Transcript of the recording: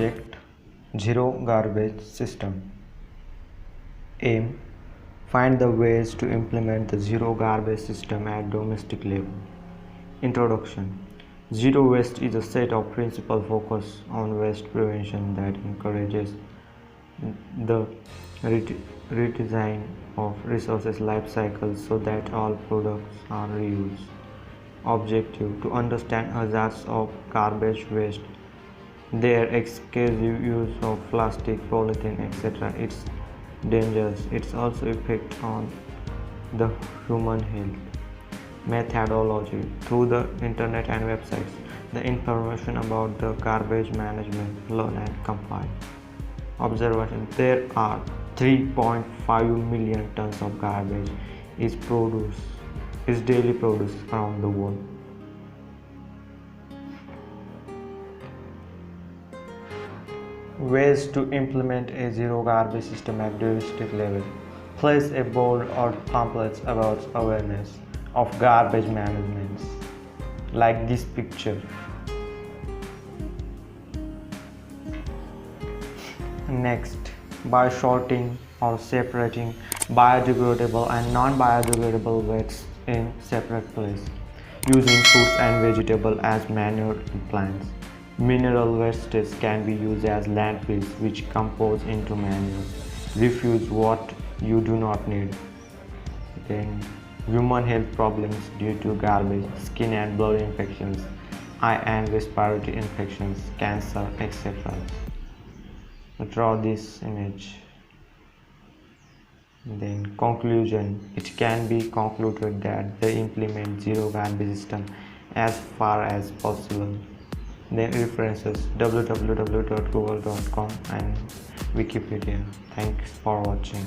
Object Zero Garbage System. Aim: find the ways to implement the zero garbage system at domestic level. Introduction. Zero waste is a set of principles focused on waste prevention that encourages the redesign of resources life cycles so that all products are reused. Objective: to understand hazards of garbage waste, their excessive use of plastic, polythene, etc., its dangers, its also effect on the human health. Methodology: through the internet and websites, the information about the garbage management, learn and compile. Observation: there are 3.5 million tons of garbage is daily produced around the world. Ways to implement a zero garbage system at domestic level. Place a board or pamphlets about awareness of garbage management, like this picture. Next, by sorting or separating biodegradable and non-biodegradable wastes in separate places, using fruits and vegetables as manure in plants. Mineral wastes can be used as landfills, which compose into manure. Refuse what you do not need. Then, human health problems due to garbage: skin and blood infections, eye and respiratory infections, cancer, etc. Draw this image. Then conclusion: it can be concluded that they implement zero garbage system as far as possible. Then references: www.google.com and Wikipedia. Thanks for watching.